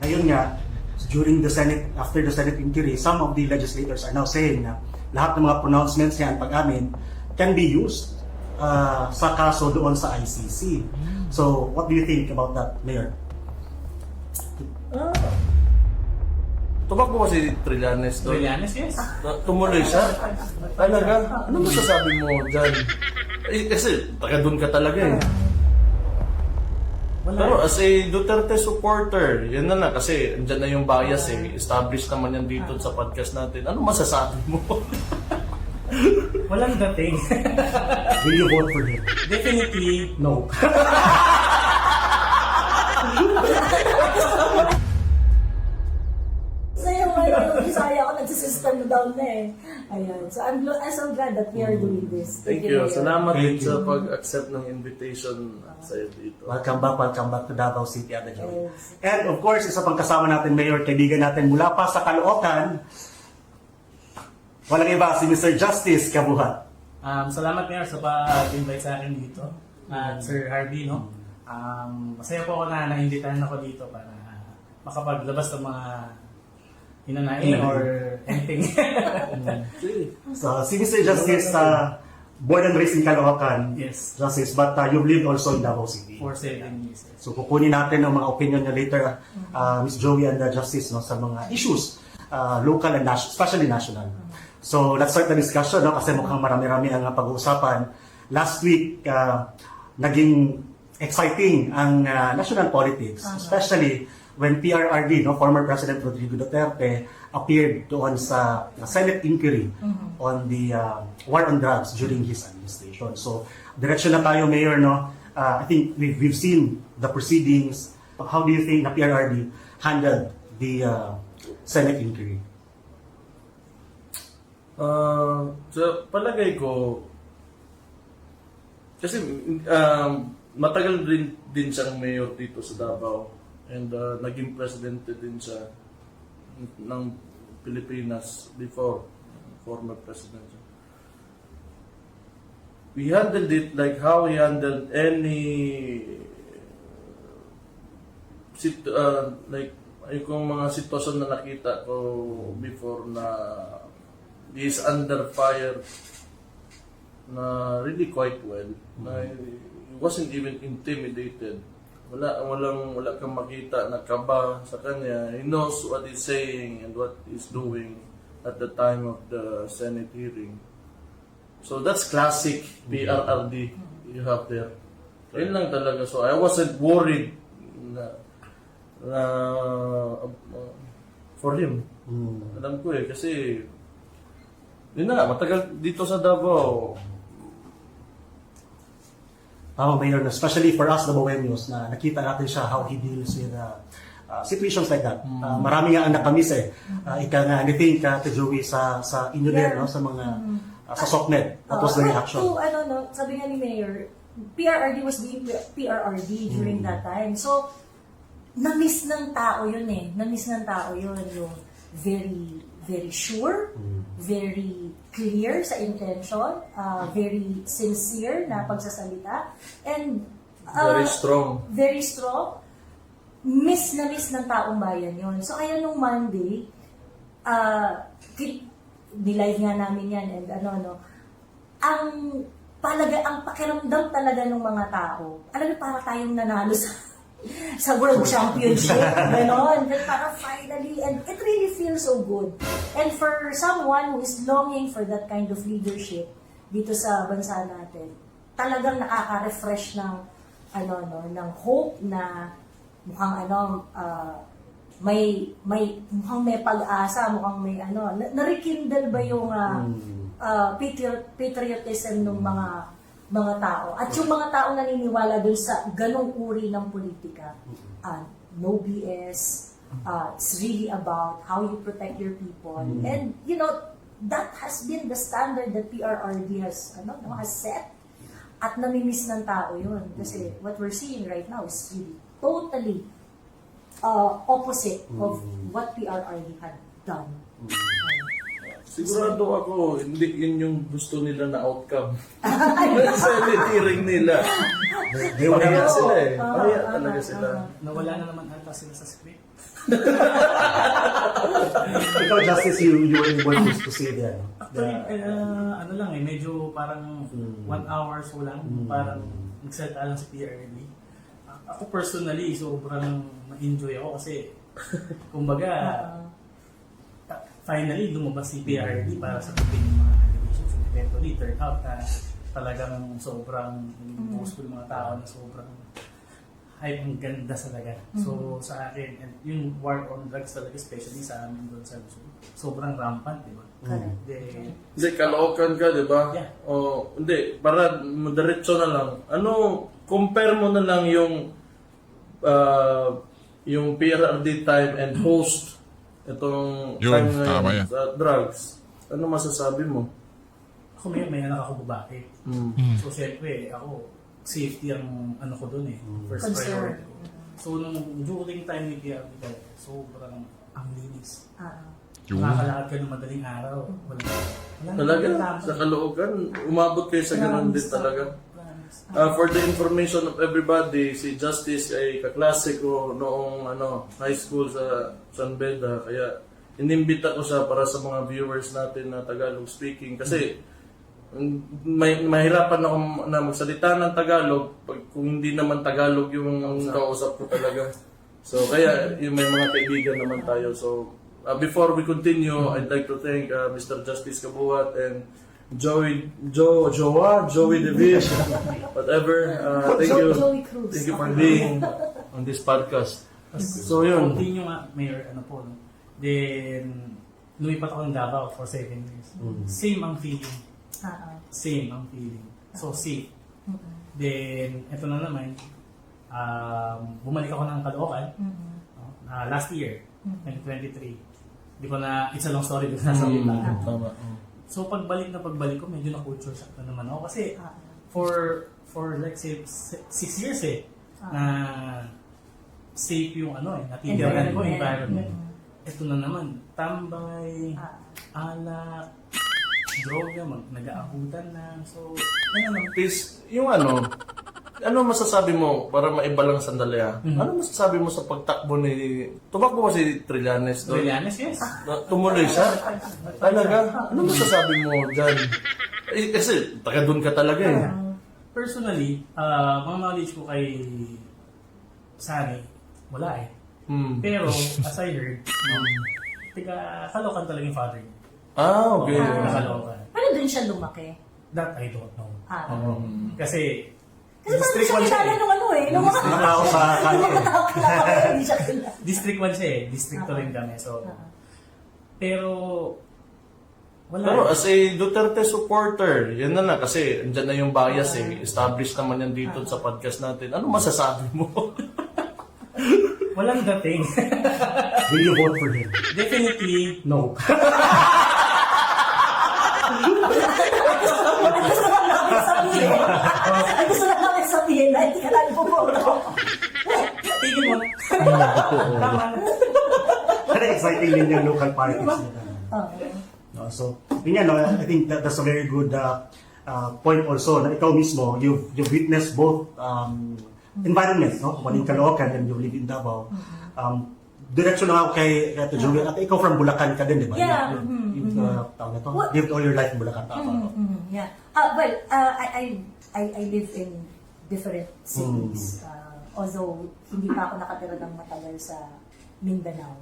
Ayun nga, during the Senate, after the Senate inquiry, some of the legislators are now saying na lahat ng mga pronouncements niyan pag-amin can be used sa kaso doon sa ICC. So, what do you think about that, Mayor? Tumakbo ba si Trillanes doon? Trillanes, yes. Tumuloy siya? Talaga? Ano masasabi mo dyan? Kasi taga doon ka talaga eh. Pero as a Duterte supporter, yan na kasi andyan na yung bias eh. Established naman yan dito sa podcast natin. Ano masasabi mo? Walang dating. Will you vote for him? Definitely, No. So yung Bisaya ako, nagsisystem down na eh. Ayan. So I'm so glad that we are doing this. Thank you. Mayor. Salamat din Thank sa you. pag-accept ng invitation sa'yo dito. Welcome back to Davao City, Ate Joey. Yes. And of course, isa pang kasama natin, Mayor, kaibigan natin mula pa sa Caloocan, walang iba, si Mr. Justice Kabuhat. salamat Mayor sa pag-invite sa akin dito. At Sir Harvey, no? Masaya po ako na naimbitahan ako dito para makapaglabas ng mga hinanain or anything. So, si Mr. Justice, born and raised in Caloocan, Yes. Justice, but you've lived also in Davao City. For 7 years. So, kukunin natin ang mga opinion niya later, Ms. Joey and Justice, no, sa mga issues, local and national, especially national. So, let's start the discussion, no, kasi mukhang marami-rami ang pag-uusapan. Last week, naging exciting ang national politics, especially when PRRD, no, former President Rodrigo Duterte, appeared doon sa Senate inquiry on the war on drugs during his administration. So, direksyon na tayo, Mayor, no? I think we've seen the proceedings. How do you think na PRRD handled the Senate inquiry? Sa palagay ko, kasi matagal din siyang mayor dito sa Davao and naging presidente din siya ng Pilipinas before, former president. We handled it like how we handled any like yung mga sitwasyon na nakita ko before na he is under fire na really quite well. Na he wasn't even intimidated. Wala kang makita na kaba sa kanya. He knows what he's saying and what he's doing at the time of the Senate hearing. So that's classic PRRD you have there. Yun lang talaga. So I wasn't worried na for him. Alam ko kasi yun na, matagal dito sa Davao. Mayor, especially for us, Davaoenos, na nakita natin siya how he deals with situations like that. Marami nga ang nakamiss eh. Ika nga, anything ka, Joey, sa inyo din, no? Sa mga, sa SOCMED. That was the reaction. Sabi nga ni Mayor, PRRD was being PRRD during that time. So, na-miss ng tao yun eh. Na-miss ng tao yun. Yung very, very sure, very clear sa intention, very sincere na pagsasalita, and Very strong. Very strong. Miss na miss ng taong bayan yon. So, kaya nung Monday, nilive nga namin yan, and ang pakiramdam talaga ng mga tao, alam mo, para tayong nanalo sa World Championship, gano'n. Para finally, and it really feels so good. And for someone who is longing for that kind of leadership dito sa bansa natin, talagang nakaka-refresh ng ng hope na mukhang mukhang may pag-asa, mukhang may narikindle ba yung patriotism ng mga tao. At yung mga tao naniniwala dun sa ganong uri ng politika. No BS. It's really about how you protect your people. And, that has been the standard that PRRD has set. At namimiss ng tao yun. Kasi what we're seeing right now is really totally opposite of what PRRD had done. Sigurado ako, hindi yun yung gusto nila na outcome. Sa hearing nila. Pahaya sila eh. Pahaya talaga sila. Nawala na naman ata sila sa script. Ikaw, Justice, you were able to see that. Actually, ano lang medyo parang 1 hour so lang, parang nagsalita lang sa PRD. Ako personally, sobrang na-enjoy ako kasi, kumbaga, finally lumabas si PRD para sa yung mga allegations and eventually turned out na talagang sobrang boastful mga tao na sobrang hype, ang ganda talaga. So sa akin, and yung war on drugs talaga, especially sa amin doon sa Luzon, sobrang rampant, di ba? Correct. Hindi, kalookan ka, di ba? Yeah. O, hindi, para diretso na lang. Ano, compare mo na lang yung PRRD time and host itong Yun, time ngayon tama yan. sa drugs. Ano masasabi mo? Ako may anak ako babae. So syempre, ako, safety ang ano ko doon first Concern. priority ko. So nung during time ni PRD talaga, sobrang ang linis. Yun. Makakalakad ka ng madaling araw. Wala. Talaga, sa kalookan, umabot kayo sa ganun din talaga. For the information of everybody, si Justice ay kaklase ko noong high school sa San Beda. Kaya inimbita ko siya para sa mga viewers natin na Tagalog speaking. Kasi mahirapan ako na magsalita ng Tagalog kung hindi naman Tagalog yung kausap ko talaga. So kaya yung may mga kaibigan naman tayo. So before we continue, I'd like to thank Mr. Justice Kabuhat and Joey Devish, whatever. Thank you. Joey Cruz. Thank you for being on this podcast. So yun. Continue nga, Mayor, no? Then, lumipat ako ng Davao for 7 years. Same ang feeling. Same ang feeling. So, safe. Then, eto na naman, bumalik ako ng Caloocan last year, 2023. Di ko na, it's a long story, di ko na sabihin lang. Tama. So pagbalik ko, medyo na culture shock na naman ako kasi for like say 6 years na safe yung natitirahan ko, environment. Ito na naman, tambay, alak, droga, nag-aabutan na. So, ano naman. Please, yung ano masasabi mo para maiba lang sandali Ano masasabi mo sa pagtakbo tumakbo ba si Trillanes doon? Trillanes, yes. Tumuloy siya? Talaga? Ano masasabi mo dyan? Kasi taga doon ka talaga Personally, mga knowledge ko kay Sani, wala Pero, as I heard, tiga Caloocan talaga yung father niya. Okay. Tiga Caloocan. Pero dun siya lumaki. That I don't know. Kasi Kasi parang siya kilala nung nung mga Tao sa kanila. tao kilala, hindi siya kilala. District 1 siya District 2 rin kami. So, pero, wala. Pero as a Duterte supporter, yan na kasi andyan na yung bias Established naman yan dito sa podcast natin. Ano masasabi mo? Walang dating. Will you vote for him? Definitely, no. Gusto na namin sabihin na hindi ka lang pupuno. Tigil mo. Tama na. Very exciting din yung local politics nila. No, so, yun yan, I think that's a very good point also na ikaw mismo, you've witnessed both environments, no? One in Caloocan and you live in Davao. Diretso na ako kay Joey. At ikaw from Bulacan ka din, di ba? Yeah. You've lived all your life in Bulacan. Yeah. Well, I live in different cities. Although hindi pa ako nakatira ng matagal sa Mindanao,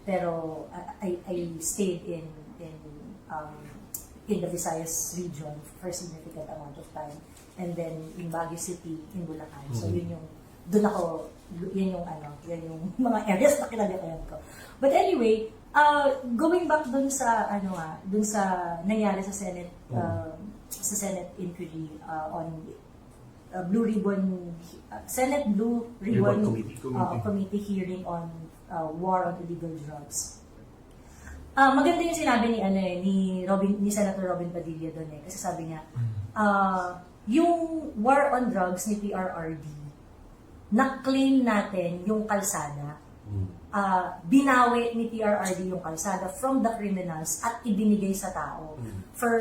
pero I stayed in the Visayas region for a significant amount of time, and then in Baguio City, in Bulacan. So yun yung yun yung mga areas na kinalakayan ko. But anyway, going back dun sa nangyari sa Senate inquiry on Blue Ribbon Senate Blue Ribbon Committee hearing on war on illegal drugs. Maganda yung sinabi ni Senator Robin Padilla doon kasi sabi niya yung war on drugs ni PRRD, na-claim natin yung kalsada, binawi ni PRRD yung kalsada from the criminals at ibinigay sa tao for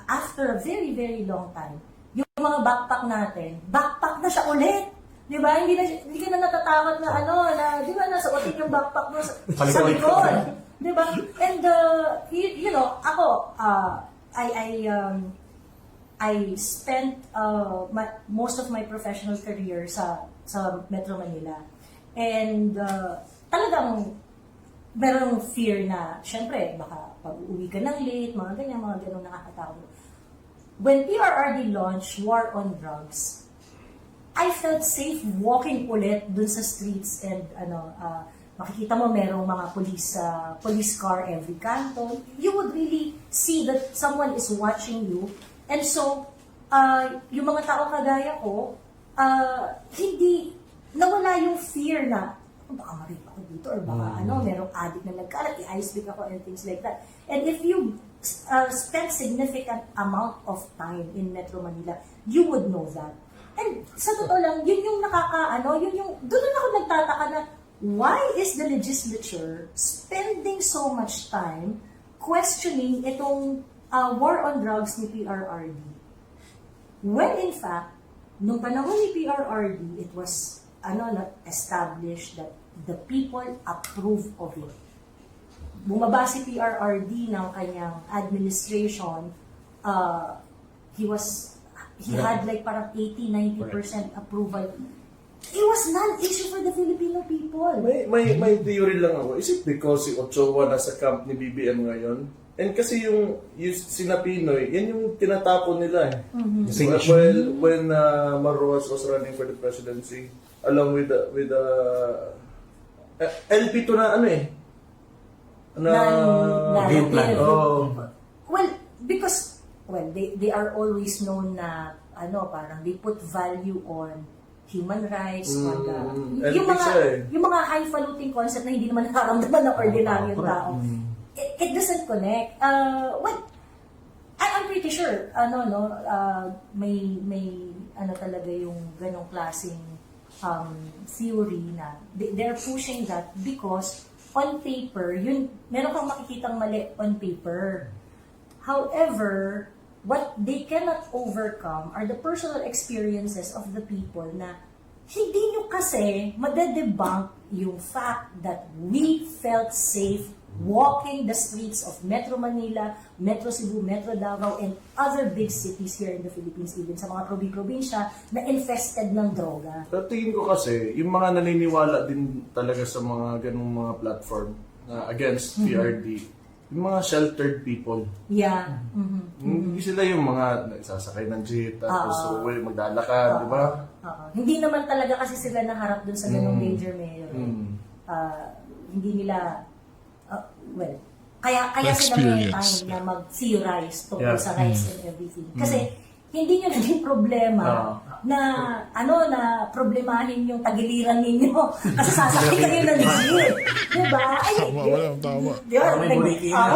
after a very, very long time. Yung mga backpack natin, backpack na siya ulit. Di ba? Hindi ka na natatakot na di ba, nasa otin yung backpack mo sa Sa likod. likod. Di ba? And, you know, ako, I spent most of my professional career sa Metro Manila. And talagang merong fear na, syempre, baka pag-uwi ka ng late, mga ganun nakakatakot. When PRRD launched War on Drugs, I felt safe walking ulit dun sa streets and makikita mo merong mga police car every canto. You would really see that someone is watching you. And so, yung mga tao kagaya ko, hindi nawala yung fear na baka ma-rape ako dito or baka merong addict na nagkalat, i-ice pick ako and things like that. And if you spend significant amount of time in Metro Manila, you would know that. And sa totoo lang, yun yung doon na ako nagtataka na why is the legislature spending so much time questioning itong war on drugs ni PRRD? When in fact, nung panahon ni PRRD, it was established that the people approve of it. Bumaba si PRRD ng kanyang administration, he had like parang 80-90% approval. It was non-issue for the Filipino people. May theory lang ako. Is it because si Ochoa nasa camp ni BBM ngayon? And kasi yung sina Pinoy, yan yung tinatapon nila eh. Mm-hmm. When Marroas was running for the presidency, along with LP to na game plan. Well, because they are always known na parang they put value on human rights, yung mga highfalutin concept na hindi naman nakaramdaman ng ordinaryong tao. It doesn't connect. I'm pretty sure may talaga yung ganong klaseng theory na they're pushing that because on paper, meron kang makikitang mali on paper. However, what they cannot overcome are the personal experiences of the people na hindi nyo kasi madedebunk yung fact that we felt safe walking the streets of Metro Manila, Metro Cebu, Metro Davao, and other big cities here in the Philippines, even sa mga probinsya na infested ng droga. Pero tingin ko kasi, yung mga naniniwala din talaga sa mga ganung mga platform na against PRD, yung mga sheltered people. Yeah. Hindi sila yung mga nagsasakay ng jeep, tapos maglalakad, di ba? Hindi naman talaga kasi sila naharap dun sa ganung danger mayor. Hindi nila kaya sila may time na mag-theorize tungkol sa rights and everything. Kasi hindi nyo naging problema na na problemahin yung tagiliran ninyo kasi sasakay kayo ng jeep. Diba? Tama. Diba? May buliki na.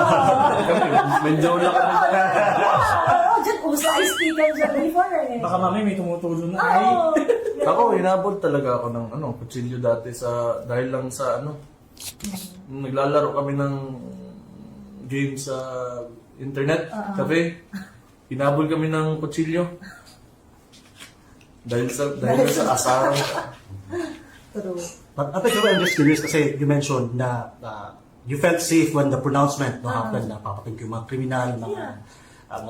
Medyo na kami. Diyan, uso ice tea ka dyan before eh. Baka mami may tumutulong na Ako, hinabol talaga ako ng kutsilyo dati dahil lang sa naglalaro kami ng game sa internet, cafe. Hinabol kami ng kutsilyo. Dahil sa asarang. True. But I'm just curious kasi you mentioned na you felt safe when the pronouncement happened na papatay yung mga kriminal, mga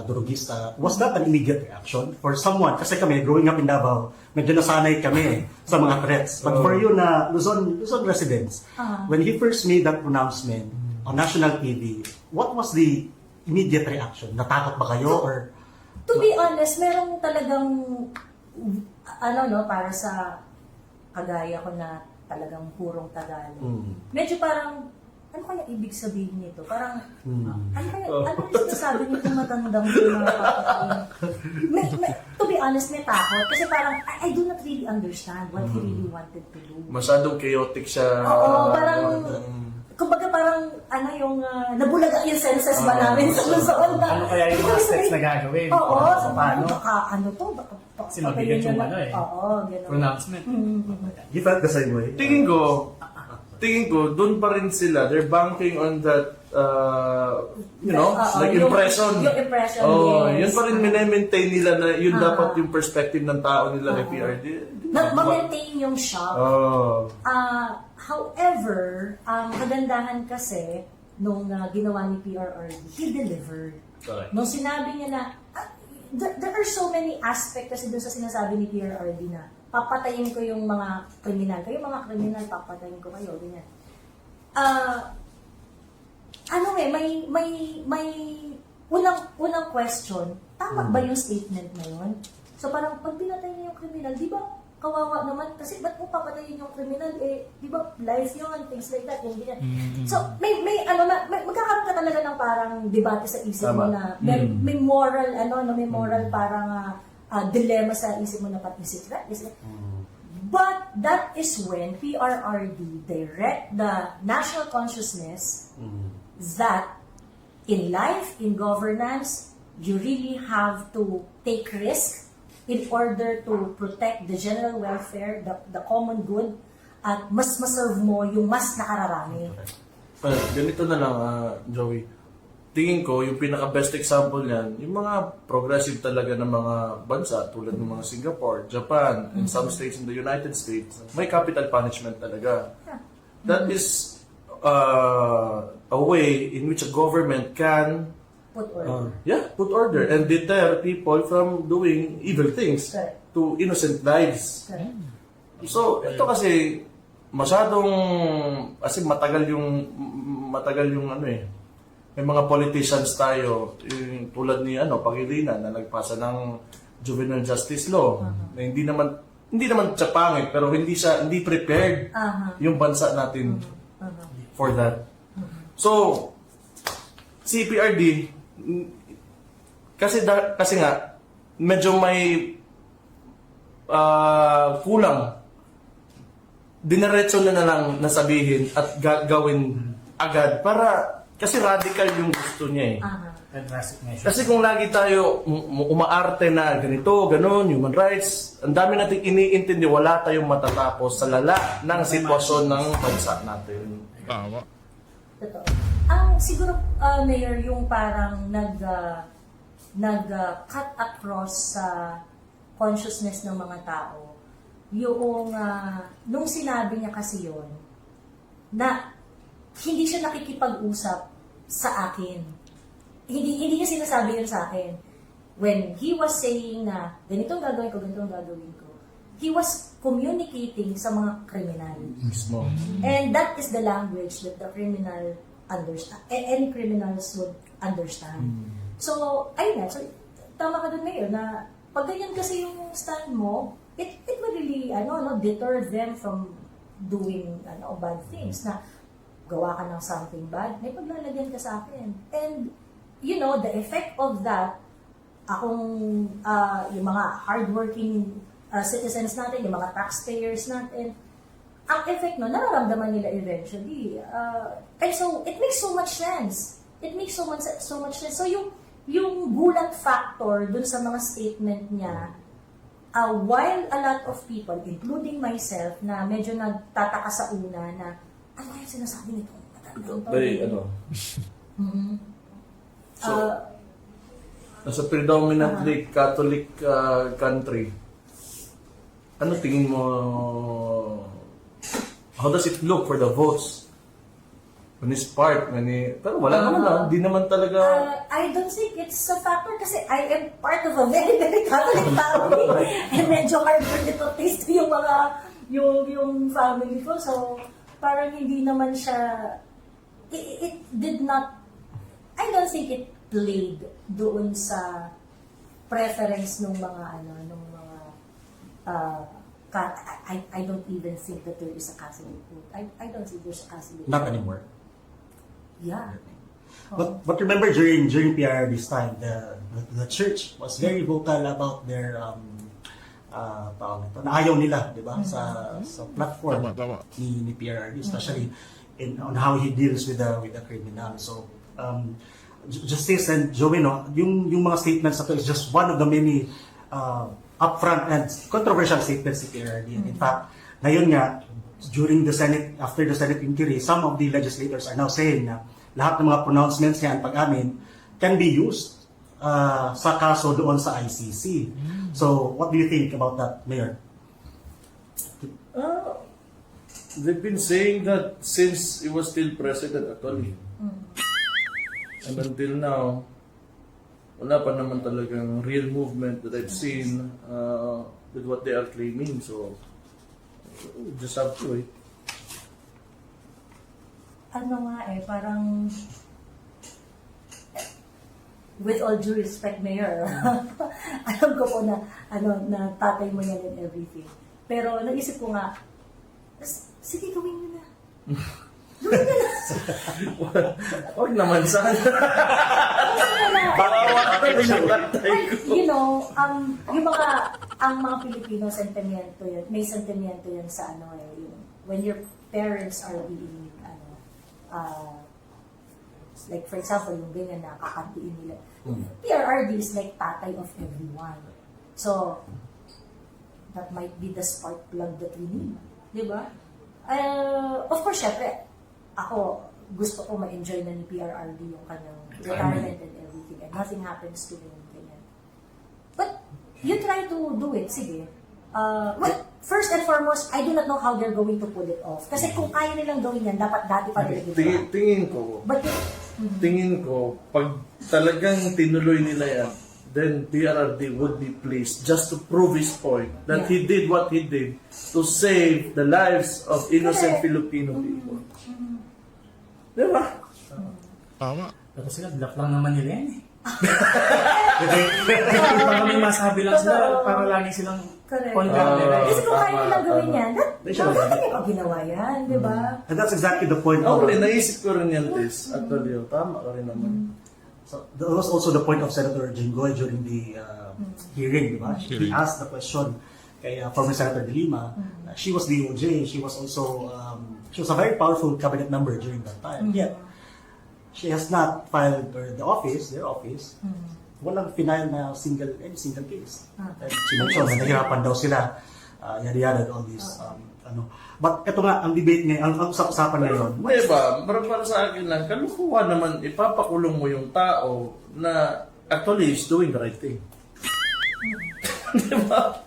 drogista. Was that an immediate reaction for someone? Kasi kami, growing up in Davao, medyo nasanay kami sa mga threats. But for you na Luzon residents, when he first made that pronouncement on national TV, what was the immediate reaction? Natakot ba kayo or... To be honest, merong talagang para sa kagaya ko na talagang purong Tagalog. Medyo parang ano kaya ibig sabihin nito? Parang, ano yung sinasabi nito matandang yung mga kapatid? To be honest, may takot. Kasi parang, I do not really understand what he really wanted to do. Masyadong chaotic siya. Oo, parang, kumbaga parang, nabulaga yung senses ba namin sa Luzon na. Ano kaya yung mga steps na gagawin? Oo, So, paano? baka Kasi mabigat yung Oo, gano'n. pronouncement. You felt the same way? Tingin ko, tingin ko, doon pa rin sila. They're banking on that, like yung- impression. yung impression, Yun yes. pa rin minemaintain nila na yun dapat yung perspective ng tao nila kay PRD. Ma-maintain yung shock. However, ang kagandahan kasi nung ginawa ni PRRD, he delivered. Correct. Nung sinabi niya na, there are so many aspects kasi dun sa sinasabi ni PRRD na papatayin ko yung mga kriminal. Kayo mga kriminal, papatayin ko kayo. Ganyan. May unang question, tama ba yung statement na yun? So parang pag pinatay niya yung kriminal, di ba kawawa naman? Kasi ba't mo papatayin yung kriminal? Di ba life yun, things like that, yung ganyan. So magkakaroon ka talaga ng parang debate sa isip mo Tama. na may moral, may moral parang dilemma sa isip mo na pati is it right? Is it? But that is when PRRD direct the national consciousness that in life, in governance, you really have to take risk in order to protect the general welfare, the common good, at mas maserve mo yung mas nakararami. Ganito na lang, Joey. Tingin ko, yung pinaka-best example niyan, yung mga progressive talaga ng mga bansa tulad ng mga Singapore, Japan, and some states in the United States, may capital punishment talaga. That is a way in which a government can Put order. put order and deter people from doing evil things Correct. to innocent lives. Correct. So, ito kasi masyadong matagal yung may mga politicians tayo yung tulad ni Pangilinan na nagpasa ng juvenile justice law na hindi naman siya pangit pero hindi prepared yung bansa natin for that. So, CPRD kasi nga medyo may kulang. Dinaretso na lang nasabihin at gawin agad para kasi radical yung gusto niya eh. Drastic measure. Kasi kung lagi tayo umaarte na ganito, ganon, human rights, ang dami nating iniintindi, wala tayong matatapos sa lala ng sitwasyon ng bansa natin. Tama. Totoo. Ang siguro, Mayor, yung parang nag-cut across sa consciousness ng mga tao, yung, nung sinabi niya kasi yun, na hindi siya nakikipag-usap sa akin. Hindi niya sinasabi yun sa akin. When he was saying na, ganitong gagawin ko, he was communicating sa mga kriminal. Mismo. And that is the language that the criminal understand. Any criminals would understand. So, ayun nga. So, tama ka dun, Mayor, na pag ganyan kasi yung stand mo, it will really, deter them from doing, bad things. Na, gawa ka ng something bad, may paglalagyan ka sa akin. And, the effect of that, yung mga hardworking citizens natin, yung mga taxpayers natin, ang effect no, nararamdaman nila eventually. And so, it makes so much sense. It makes so much sense. So, yung gulat factor dun sa mga statement niya, while a lot of people, including myself, na medyo nagtataka sa una na, ano kaya sinasabi nito? So, nasa predominantly Catholic country, ano tingin mo, how does it look for the votes? On his part, pero wala naman di naman talaga. I don't think it's a factor kasi I am part of a very, very Catholic family. And medyo hard for me to taste yung family ko. So, parang hindi naman siya, it did not, I don't think it played doon sa preference ng mga, I don't even think that there is a Catholic vote. I don't think there's a Catholic vote. Not anymore. Yeah. But remember during PRRD's time, the church was very vocal about their na ayaw nila, di ba, sa platform Tama. ni PRRD, especially on how he deals with the criminal. So Justice and Joey, yung mga statements na to is just one of the many upfront and controversial statements ni PRRD. And in fact, ngayon nga, during the Senate, after the Senate inquiry, some of the legislators are now saying na lahat ng mga pronouncements niya at pag-amin can be used sa kaso doon sa ICC. So, what do you think about that, Mayor? They've been saying that since he was still president actually. And until now, wala pa naman talagang real movement that I've seen with what they are claiming. So, we just have to wait. Ano nga parang with all due respect, Mayor, alam ko po na, na tatay mo yan and everything. Pero naisip ko nga, sige, gawin mo na. Gawin mo na. Huwag naman sana. Bawa ka rin yung tatay ko. You know, yung ang mga Pilipino, sentimiento yun, may sentimiento yun sa yung, when your parents are being, like for example, yung ganyan na kakantiin nila. PRRD is like tatay of everyone. So, that might be the spark plug that we need. Di ba? Of course, syempre, ako, gusto ko ma-enjoy na ni PRRD yung kanyang retirement and everything. And nothing happens to him. Ganyan. But, you try to do it. Sige. Well, first and foremost, I do not know how they're going to pull it off. Kasi kung kaya nilang gawin yan, dapat dati pa nila ginawa. Tingin ko, But, tingin ko, pag talagang tinuloy nila yan, then PRRD would be pleased just to prove his point that he did what he did to save the lives of innocent Correct. Filipino people. Diba? Pero sila, black lang naman nila yan eh. Para may masabi lang sila, para lagi silang Correct. on guard nila eh. Kasi kung kaya nilang gawin tama. yan, dapat niya pa ginawa yan, di ba? And that's exactly the point. Ako of rin, naisip ko rin yan, Tess. Actually, tama ka rin naman. So that was also the point of Senator Jinggoy during the hearing, di ba? He asked the question kay former Senator De Lima. She was DOJ. She was also she was a very powerful cabinet member during that time. Yet she has not filed their office. Walang final na single case. And she mentioned na nahirapan daw sila. Yada all these But ito nga, ang debate ngayon, ang usap-usapan ngayon, Diba? Para sa akin lang, kalukuhan naman, ipapakulong mo yung tao na actually is doing the right thing. Diba?